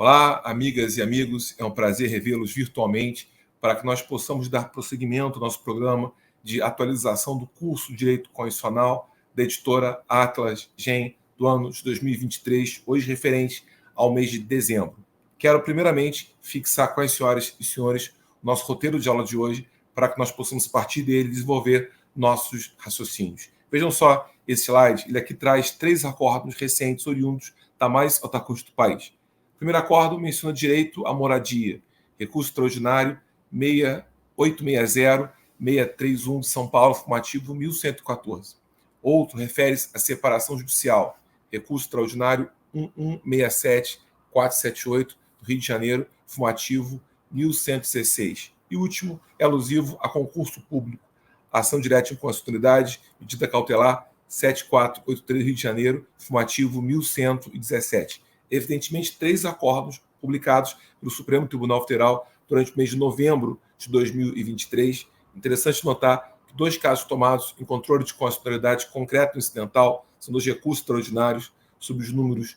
Olá, amigas e amigos, é um prazer revê-los virtualmente para que nós possamos dar prosseguimento ao nosso programa de atualização do curso Direito Constitucional da editora Atlas Gen do ano de 2023, hoje referente ao mês de dezembro. Quero primeiramente fixar com as senhoras e senhores o nosso roteiro de aula de hoje para que nós possamos, a partir dele, desenvolver nossos raciocínios. Vejam só esse slide, ele aqui traz 3 acórdãos recentes oriundos da mais alta corte do país. O primeiro acórdão menciona direito à moradia, recurso extraordinário 6860-631 de São Paulo, formativo 1114. Outro refere-se à separação judicial, recurso extraordinário 1167478 do Rio de Janeiro, formativo 1116. E o último é alusivo a concurso público, ação direta de inconstitucionalidade, medida cautelar 7483 Rio de Janeiro, formativo 1117. Evidentemente, 3 acórdãos publicados pelo Supremo Tribunal Federal durante o mês de novembro de 2023. Interessante notar que 2 casos tomados em controle de constitucionalidade concreto e incidental são 2 recursos extraordinários sob os números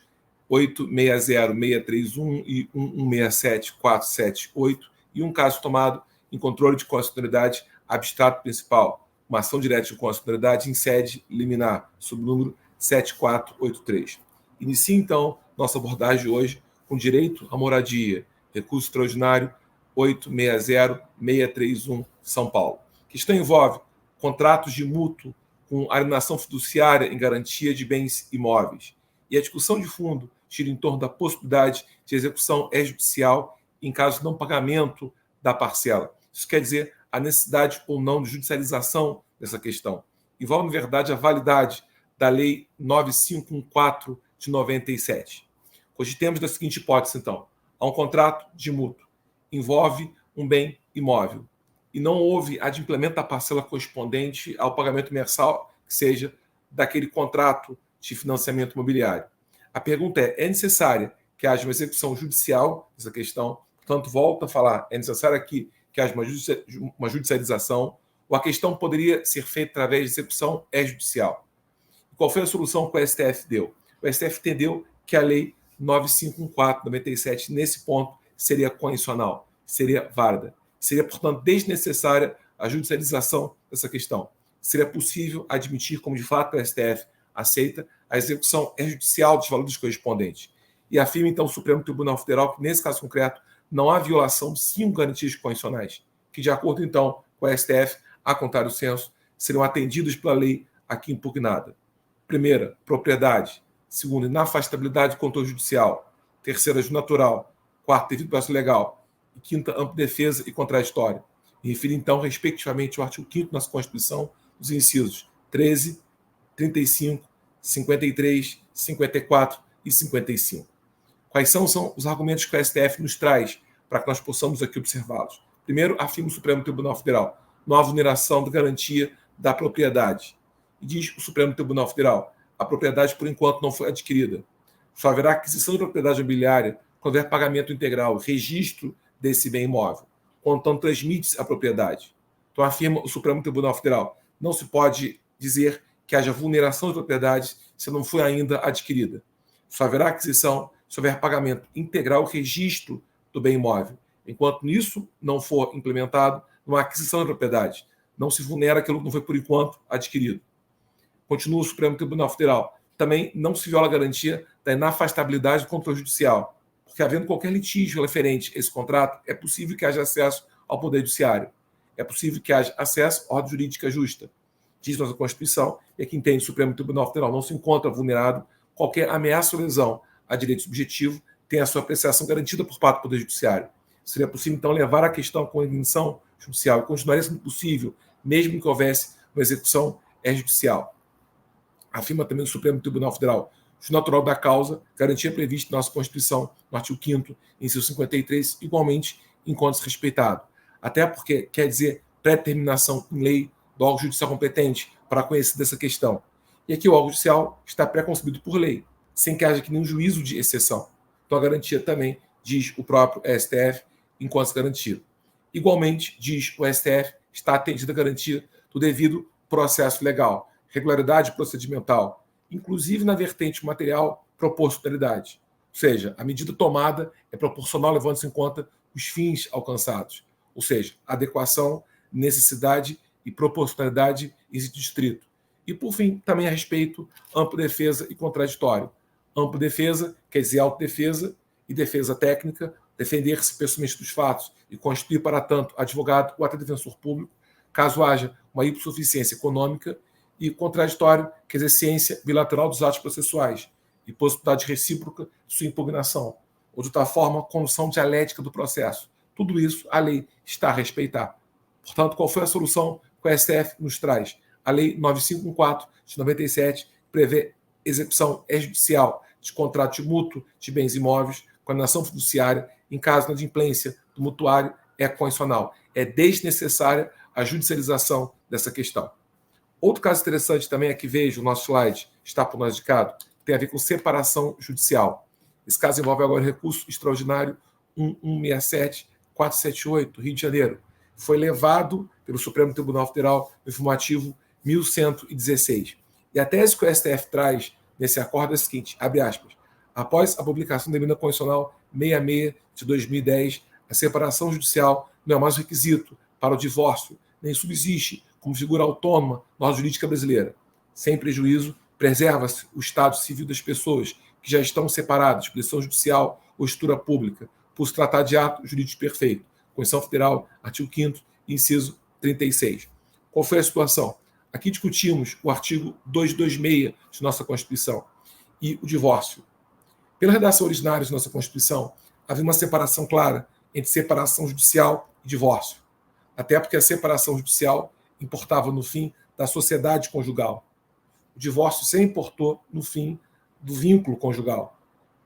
860631 e 1167478, e um caso tomado em controle de constitucionalidade abstrato principal, uma ação direta de constitucionalidade em sede liminar, sob o número 7483. Inicie, então, nossa abordagem de hoje com direito à moradia, recurso extraordinário 860631, São Paulo. A questão envolve contratos de mútuo com alienação fiduciária em garantia de bens imóveis. E a discussão de fundo gira em torno da possibilidade de execução extrajudicial em caso de não pagamento da parcela. Isso quer dizer a necessidade ou não de judicialização dessa questão. Envolve, na verdade, a validade da Lei 9514 de 97. Cogitemos da seguinte hipótese, então. Há um contrato de mútuo, envolve um bem imóvel, e não houve adimplemento da parcela correspondente ao pagamento mensal, que seja daquele contrato de financiamento imobiliário. A pergunta é necessária que haja uma execução judicial dessa questão? Portanto, volto a falar, é necessário aqui que haja uma judicialização, ou a questão poderia ser feita através de execução extrajudicial? Qual foi a solução que o STF deu? O STF entendeu que a Lei 9514/97, nesse ponto, seria condicional, seria válida. Seria, portanto, desnecessária a judicialização dessa questão. Seria possível admitir, como de fato o STF aceita, a execução extrajudicial dos valores correspondentes. E afirma, então, o Supremo Tribunal Federal que, nesse caso concreto, não há violação de 5 garantias constitucionais, que, de acordo, então, com o STF, a contrário senso, seriam atendidos pela lei aqui impugnada. Primeira, propriedade. Segunda, inafastabilidade do controle judicial. Terceira, juiz natural. Quarta, devido prazo legal. E quinta, ampla defesa e contraditória. E refere, então, respectivamente, ao artigo 5º da nossa Constituição, os incisos 13, 35, 53, 54 e 55. Quais são os argumentos que o STF nos traz para que nós possamos aqui observá-los? Primeiro, afirma o Supremo Tribunal Federal, não há vulneração da garantia da propriedade. E diz o Supremo Tribunal Federal, a propriedade, por enquanto, não foi adquirida. Só haverá aquisição de propriedade imobiliária quando houver pagamento integral, registro desse bem imóvel, quando então transmite-se a propriedade. Então, afirma o Supremo Tribunal Federal, não se pode dizer que haja vulneração de propriedade se não foi ainda adquirida. Só haverá aquisição se houver pagamento integral, registro do bem imóvel. Enquanto isso não for implementado, não há aquisição da propriedade. Não se vulnera aquilo que não foi, por enquanto, adquirido. Continua o Supremo Tribunal Federal. Também não se viola a garantia da inafastabilidade do controle judicial, porque, havendo qualquer litígio referente a esse contrato, é possível que haja acesso ao Poder Judiciário. É possível que haja acesso à ordem jurídica justa. Diz nossa Constituição, e aqui entende o Supremo Tribunal Federal, não se encontra vulnerado qualquer ameaça ou lesão a direito subjetivo, tem a sua apreciação garantida por parte do Poder Judiciário. Seria possível, então, levar a questão com a intervenção judicial e continuaria sendo possível, mesmo que houvesse uma execução extrajudicial. Afirma também o Supremo Tribunal Federal, juiz natural da causa, garantia prevista na nossa Constituição, no artigo 5º, inciso 53, igualmente encontra-se respeitado. Até porque quer dizer pré-determinação em lei do órgão judicial competente para conhecer dessa questão. E aqui o órgão judicial está pré-concebido por lei, sem que haja aqui nenhum juízo de exceção. Então a garantia também, diz o próprio STF, enquanto garantido. Igualmente, diz o STF, está atendida a garantia do devido processo legal, regularidade procedimental, inclusive na vertente material, proporcionalidade. seja, a medida tomada é proporcional levando-se em conta os fins alcançados, ou seja, adequação, necessidade e proporcionalidade distrito. E, por fim, também a respeito, ampla defesa e contraditório. Ampla defesa quer dizer autodefesa e defesa técnica, defender-se pessoalmente dos fatos e constituir, para tanto, advogado ou até defensor público, caso haja uma hipossuficiência econômica, e contraditório quer dizer ciência bilateral dos atos processuais e possibilidade recíproca de sua impugnação, ou de outra forma, condução dialética do processo. Tudo isso a lei está a respeitar. Portanto, qual foi a solução que o STF nos traz? A Lei 9514 de 97 prevê execução extrajudicial de contrato de mútuo de bens imóveis, condenação fiduciária, em caso de inadimplência do mutuário, é condicional. É desnecessária a judicialização dessa questão. Outro caso interessante também é que vejo, o nosso slide está por nós indicado, tem a ver com separação judicial. Esse caso envolve agora o recurso extraordinário 1167478, Rio de Janeiro. Foi levado pelo Supremo Tribunal Federal no informativo 1116. E a tese que o STF traz nesse acordo é a seguinte, abre aspas, após a publicação da emenda constitucional 66 de 2010, a separação judicial não é mais um requisito para o divórcio, nem subsiste como figura autônoma na ordem jurídica brasileira. Sem prejuízo, preserva-se o estado civil das pessoas que já estão separadas por decisão judicial ou estrutura pública, por se tratar de ato jurídico perfeito. Constituição Federal, artigo 5º, inciso 36. Qual foi a situação? Aqui discutimos o artigo 226 de nossa Constituição e o divórcio. Pela redação originária de nossa Constituição, havia uma separação clara entre separação judicial e divórcio, até porque a separação judicial importava no fim da sociedade conjugal. O divórcio sempre importou no fim do vínculo conjugal.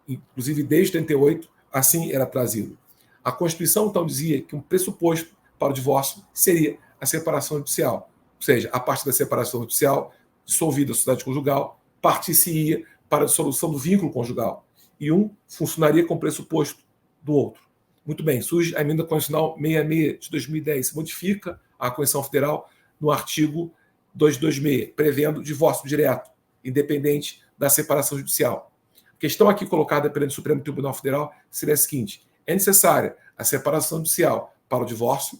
Inclusive, desde 88, assim era trazido. A Constituição, então, dizia que um pressuposto para o divórcio seria a separação judicial. Ou seja, a partir da separação judicial, dissolvida a sociedade conjugal, partir-se-ia para a dissolução do vínculo conjugal. E um funcionaria como pressuposto do outro. Muito bem, surge a emenda constitucional 66 de 2010, modifica a Constituição Federal no artigo 226, prevendo divórcio direto, independente da separação judicial. A questão aqui colocada perante o Supremo Tribunal Federal seria a seguinte: é necessária a separação judicial para o divórcio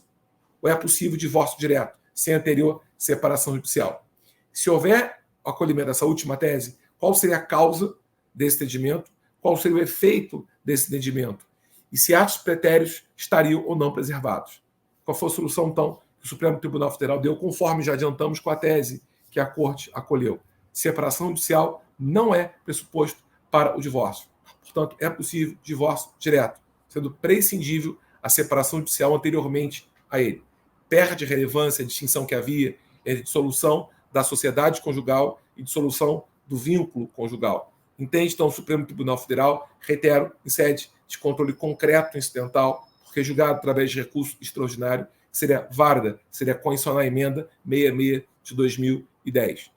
ou é possível divórcio direto, sem anterior separação judicial? Se houver o acolhimento dessa última tese, qual seria a causa desse entendimento? Qual seria o efeito desse entendimento? E se atos pretéritos estariam ou não preservados? Qual foi a solução, então, que o Supremo Tribunal Federal deu, conforme já adiantamos com a tese que a Corte acolheu? Separação judicial não é pressuposto para o divórcio. Portanto, é possível divórcio direto, sendo prescindível a separação judicial anteriormente a ele. Perde relevância a distinção que havia entre dissolução da sociedade conjugal e dissolução do vínculo conjugal. Entende, então, o Supremo Tribunal Federal, reitero, em sede de controle concreto incidental, porque julgado através de recurso extraordinário, seria válida, seria condicional à emenda 66 de 2010.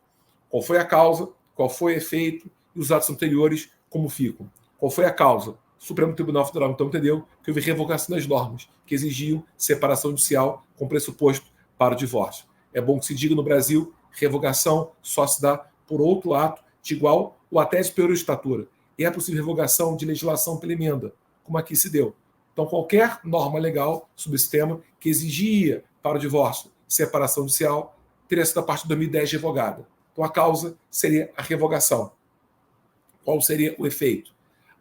Qual foi a causa, qual foi o efeito e os atos anteriores como ficam? Qual foi a causa? O Supremo Tribunal Federal então entendeu que houve revogação das normas que exigiam separação judicial com pressuposto para o divórcio. É bom que se diga no Brasil, revogação só se dá por outro ato de igual ou até superior estatura. E é possível revogação de legislação pela emenda, como aqui se deu. Então, qualquer norma legal sobre esse tema que exigia para o divórcio separação judicial teria sido a partir de 2010 revogada. Então, a causa seria a revogação. Qual seria o efeito?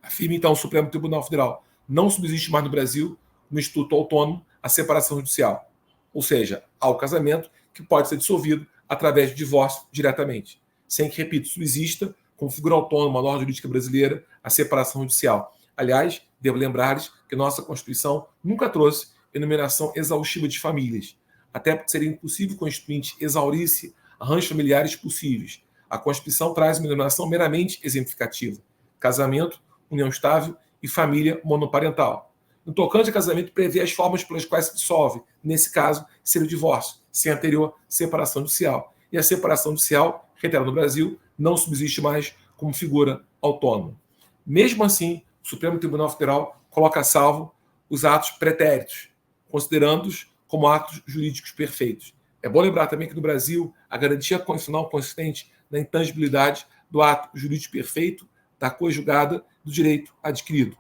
Afirma, então, o Supremo Tribunal Federal: não subsiste mais no Brasil, no Instituto Autônomo, a separação judicial. Ou seja, há o casamento que pode ser dissolvido através de divórcio diretamente, sem que, repito, subsista como figura autônoma na ordem jurídica brasileira a separação judicial. Aliás, devo lembrar-lhes que nossa Constituição nunca trouxe enumeração exaustiva de famílias, até porque seria impossível o Constituinte exaurisse arranjos familiares possíveis. A Constituição traz uma enumeração meramente exemplificativa: casamento, união estável e família monoparental. No tocante a casamento, prevê as formas pelas quais se dissolve. Nesse caso, seria o divórcio, sem anterior separação judicial. E a separação judicial, reitero, no Brasil, não subsiste mais como figura autônoma. Mesmo assim, o Supremo Tribunal Federal coloca a salvo os atos pretéritos, considerando-os como atos jurídicos perfeitos. É bom lembrar também que no Brasil a garantia constitucional consistente na intangibilidade do ato jurídico perfeito da coadjugada do direito adquirido.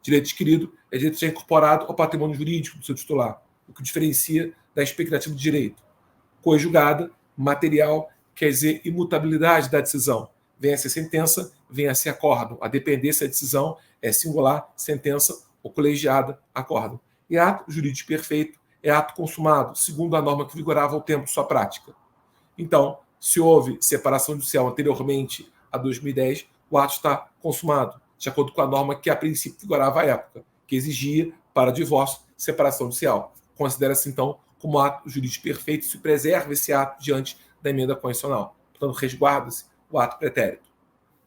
Direito adquirido é direito já incorporado ao patrimônio jurídico do seu titular, o que diferencia da expectativa de direito. Coadjugada, material, quer dizer imutabilidade da decisão. Vem a ser sentença, vem a ser acórdão. A depender se a decisão é singular, sentença ou colegiada, acórdão. E ato jurídico perfeito é ato consumado, segundo a norma que vigorava ao tempo de sua prática. Então, se houve separação judicial anteriormente a 2010, o ato está consumado, de acordo com a norma que a princípio vigorava à época, que exigia para divórcio separação judicial. Considera-se, então, como ato jurídico perfeito, se preserva esse ato diante da emenda constitucional. Portanto, resguarda-se o ato pretérito.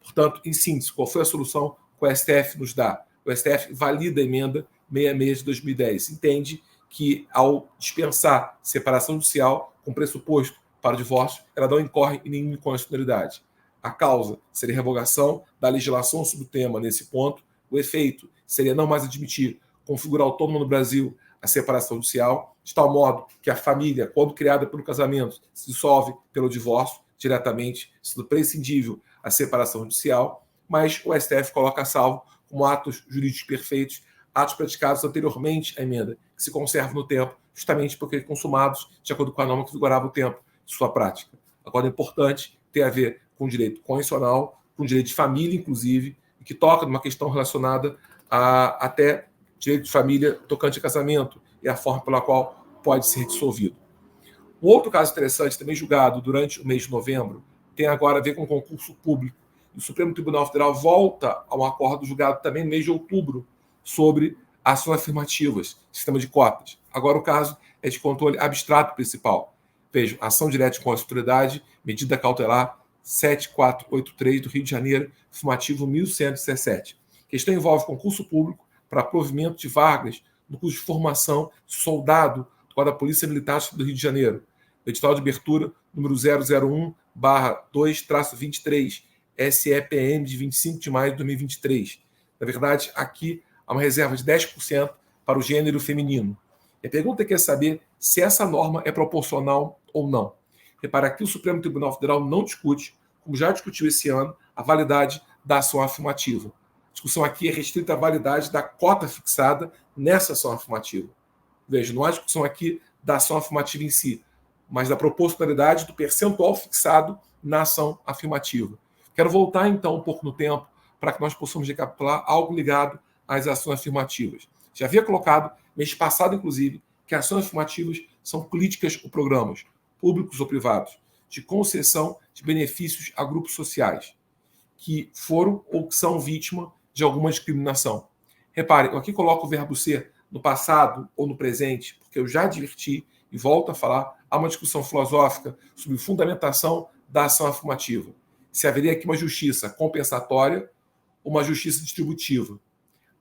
Portanto, em síntese, qual foi a solução que o STF nos dá? O STF valida a emenda 66 de 2010. Entende que, ao dispensar separação judicial com pressuposto para o divórcio, ela não incorre em nenhuma inconstitucionalidade. A causa seria revogação da legislação sobre o tema nesse ponto. O efeito seria não mais admitir como figura autônoma no Brasil a separação judicial, de tal modo que a família, quando criada pelo casamento, se dissolve pelo divórcio diretamente, sendo prescindível a separação judicial, mas o STF coloca a salvo como atos jurídicos perfeitos, atos praticados anteriormente à emenda, que se conservam no tempo, justamente porque consumados de acordo com a norma que vigorava o tempo de sua prática. Agora, é importante ter a ver com direito constitucional, com direito de família, inclusive, e que toca numa questão relacionada a até direito de família tocante a casamento e a forma pela qual pode ser dissolvido. Um outro caso interessante, também julgado durante o mês de novembro, tem agora a ver com o concurso público. O Supremo Tribunal Federal volta a um acordo julgado também no mês de outubro sobre ações afirmativas, sistema de cotas. Agora o caso é de controle abstrato principal. Vejam, ação direta de constitucionalidade, medida cautelar 7483 do Rio de Janeiro, afirmativo 1117. A questão envolve concurso público para provimento de vagas no curso de formação soldado da Polícia Militar do Rio de Janeiro. O edital de abertura número 001/2-23, SEPM de 25 de maio de 2023. Na verdade, aqui há uma reserva de 10% para o gênero feminino. A pergunta é saber se essa norma é proporcional ou não. Repara que o Supremo Tribunal Federal não discute, como já discutiu esse ano, a validade da ação afirmativa. A discussão aqui é restrita à validade da cota fixada nessa ação afirmativa. Veja, não há discussão aqui da ação afirmativa em si, mas da proporcionalidade do percentual fixado na ação afirmativa. Quero voltar, então, um pouco no tempo para que nós possamos recapitular algo ligado às ações afirmativas. Já havia colocado, mês passado, inclusive, que ações afirmativas são políticas ou programas, públicos ou privados, de concessão de benefícios a grupos sociais que foram ou que são vítima de alguma discriminação. Reparem, eu aqui coloco o verbo ser no passado ou no presente, porque eu já adverti e volto a falar, há uma discussão filosófica sobre fundamentação da ação afirmativa. Se haveria aqui uma justiça compensatória ou uma justiça distributiva.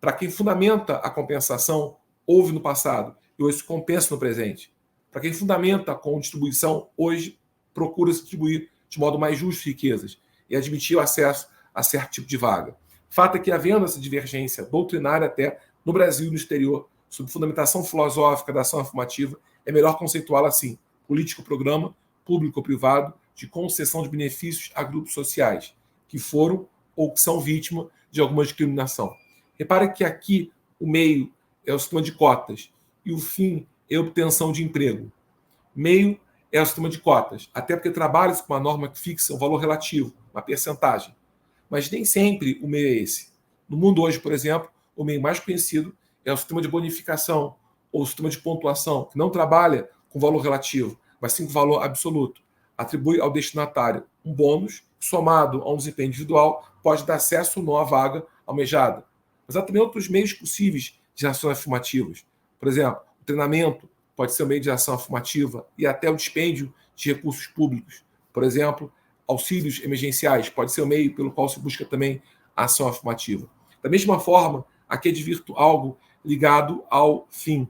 Para quem fundamenta a compensação, houve no passado e hoje se compensa no presente. Para quem fundamenta com distribuição, hoje procura se distribuir de modo mais justo riquezas e admitir o acesso a certo tipo de vaga. Fato é que, havendo essa divergência doutrinária até no Brasil e no exterior, sobre fundamentação filosófica da ação afirmativa, é melhor conceituá-la assim: político-programa, público ou privado, de concessão de benefícios a grupos sociais que foram ou que são vítima de alguma discriminação. Repare que aqui o meio é o sistema de cotas e o fim é a obtenção de emprego. Meio é o sistema de cotas, até porque trabalha-se com uma norma que fixa um valor relativo, uma percentagem. Mas nem sempre o meio é esse. No mundo hoje, por exemplo, o meio mais conhecido é o sistema de bonificação ou o sistema de pontuação, que não trabalha com valor relativo, mas sim com valor absoluto. Atribui ao destinatário um bônus, somado a um desempenho individual, pode dar acesso ou não à vaga almejada. Mas há também outros meios possíveis de ações afirmativas. Por exemplo, o treinamento pode ser um meio de ação afirmativa e até o dispêndio de recursos públicos. Por exemplo, auxílios emergenciais pode ser o meio pelo qual se busca também a ação afirmativa. Da mesma forma, aqui advirto algo ligado ao fim.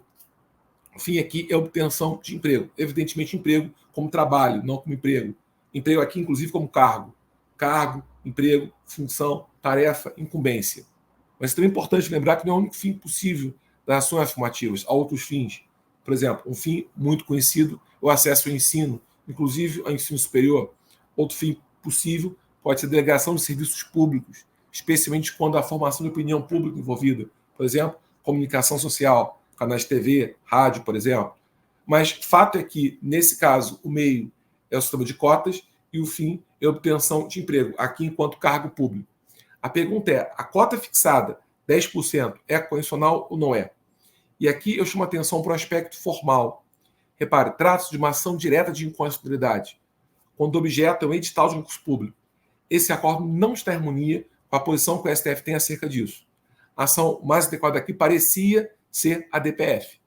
O fim aqui é a obtenção de emprego. Evidentemente, emprego como trabalho, não como emprego. Emprego aqui, inclusive, como cargo. Cargo, emprego, função, tarefa, incumbência. Mas é também importante lembrar que não é o único fim possível das ações afirmativas. Há outros fins. Por exemplo, um fim muito conhecido é o acesso ao ensino, inclusive ao ensino superior. Outro fim possível pode ser a delegação de serviços públicos, especialmente quando há formação de opinião pública envolvida. Por exemplo, comunicação social, canais de TV, rádio, por exemplo. Mas fato é que, nesse caso, o meio é o sistema de cotas e o fim é a obtenção de emprego, aqui enquanto cargo público. A pergunta é, a cota fixada, 10%, é condicional ou não é? E aqui eu chamo a atenção para o aspecto formal. Repare, trata-se de uma ação direta de inconstitucionalidade, quando o objeto é um edital de concurso público. Esse acordo não está em harmonia com a posição que o STF tem acerca disso. A ação mais adequada aqui parecia ser a DPF.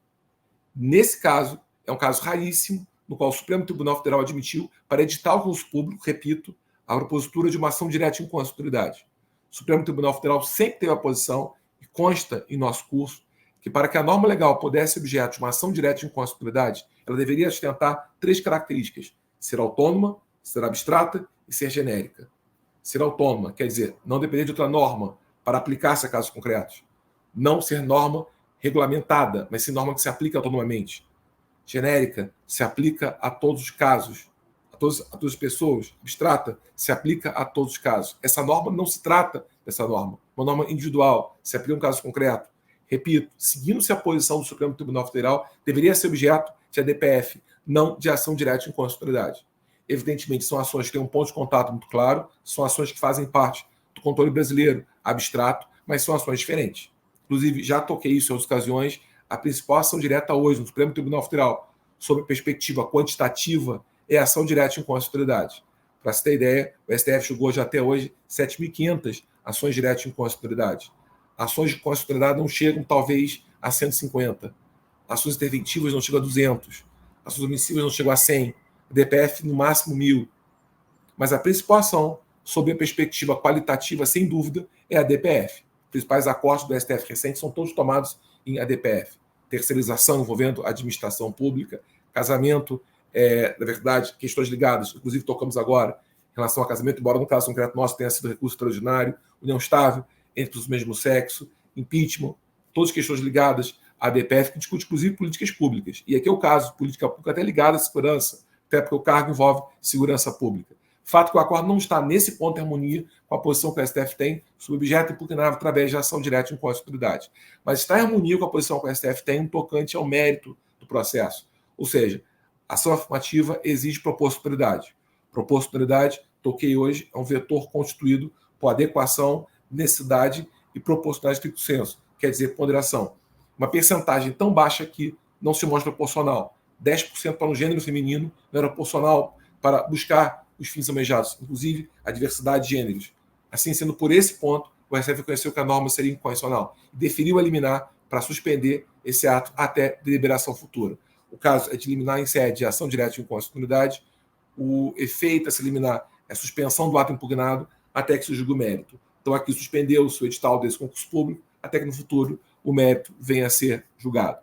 Nesse caso, é um caso raríssimo, no qual o Supremo Tribunal Federal admitiu, para edital de concurso público, repito, a propositura de uma ação direta de inconstitucionalidade. O Supremo Tribunal Federal sempre teve a posição, e consta em nosso curso, que para que a norma legal pudesse ser objeto de uma ação direta de inconstitucionalidade, ela deveria sustentar 3 características: ser autônoma, ser abstrata e ser genérica. Ser autônoma quer dizer não depender de outra norma para aplicar-se a casos concretos. Não ser norma regulamentada, mas sim norma que se aplica autonomamente. Genérica se aplica a todos os casos, a todas as pessoas. Abstrata se aplica a todos os casos. Essa norma não se trata dessa norma. Uma norma individual se aplica a um caso concreto. Repito, seguindo-se a posição do Supremo Tribunal Federal, deveria ser objeto de ADPF, não de ação direta de inconstitucionalidade. Evidentemente, são ações que têm um ponto de contato muito claro, são ações que fazem parte do controle brasileiro abstrato, mas são ações diferentes. Inclusive, já toquei isso em outras ocasiões, a principal ação direta hoje no Supremo Tribunal Federal, sob perspectiva quantitativa, é a ação direta de inconstitucionalidade. Para se ter ideia, o STF julgou já até hoje 7.500 ações diretas de inconstitucionalidade. Ações de constitucionalidade não chegam, talvez, a 150. Ações interventivas não chegam a 200. Ações omissivas não chegam a 100. DPF, no máximo, 1.000. Mas a principal ação, sob a perspectiva qualitativa, sem dúvida, é a DPF. Os principais acordos do STF recentes são todos tomados em ADPF. Terceirização envolvendo administração pública, casamento, na verdade, questões ligadas, inclusive tocamos agora em relação ao casamento, embora no caso concreto nosso tenha sido recurso extraordinário, união estável entre os mesmos sexo, impeachment, todas questões ligadas à ADPF, que discute inclusive políticas públicas. E aqui é o caso, política pública até ligada à segurança, até porque o cargo envolve segurança pública. Fato que o acordo não está nesse ponto de harmonia com a posição que o STF tem sobre objeto impugnável através de ação direta de inconstitucionalidade. Mas está em harmonia com a posição que o STF tem no tocante ao mérito do processo. Ou seja, a ação afirmativa exige proporcionalidade. Proporcionalidade, toquei hoje, é um vetor constituído por adequação, necessidade e proporcionalidade estricto sensu, quer dizer, ponderação. Uma percentagem tão baixa que não se mostra proporcional. 10% para um gênero feminino não era proporcional para buscar os fins almejados, inclusive a diversidade de gêneros. Assim, sendo por esse ponto, o STF reconheceu que a norma seria inconstitucional e deferiu a liminar para suspender esse ato até deliberação futura. O caso é de liminar em sede de ação direta de inconstitucionalidade. O efeito a se liminar é a suspensão do ato impugnado até que se julgue o mérito. Então, aqui suspendeu-se o edital desse concurso público até que no futuro o mérito venha a ser julgado.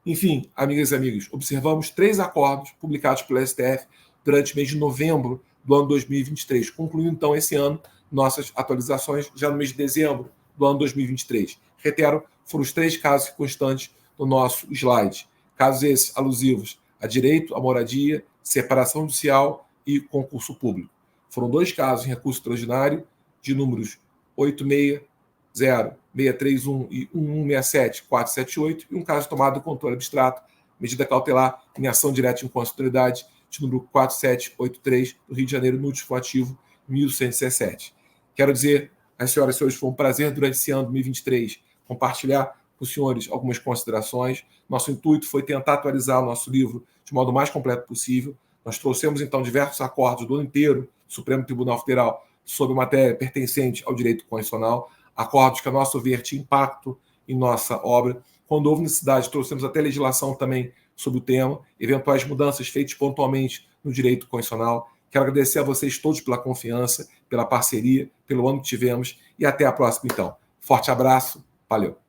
Enfim, amigas e amigos, observamos 3 acordos publicados pelo STF durante o mês de novembro do ano 2023, concluindo então esse ano nossas atualizações já no mês de dezembro do ano 2023. Reitero, foram os 3 casos constantes do nosso slide. Casos esses alusivos a direito à moradia, separação judicial e concurso público. Foram 2 casos em recurso extraordinário de números 860-631 e 1167-478 e um caso tomado de controle abstrato, medida cautelar em ação direta de inconstitucionalidade de número 4783 do Rio de Janeiro, no notificativo 1117. Quero dizer às senhoras e senhores, foi um prazer durante esse ano 2023 compartilhar com os senhores algumas considerações. Nosso intuito foi tentar atualizar o nosso livro de modo mais completo possível. Nós trouxemos, então, diversos acordos do ano inteiro do Supremo Tribunal Federal sobre matéria pertencente ao direito constitucional, acordos que, a nosso ver, tinham impacto em nossa obra. Quando houve necessidade, trouxemos até legislação também sobre o tema, eventuais mudanças feitas pontualmente no direito constitucional. Quero agradecer a vocês todos pela confiança, pela parceria, pelo ano que tivemos e até a próxima, então. Forte abraço, valeu.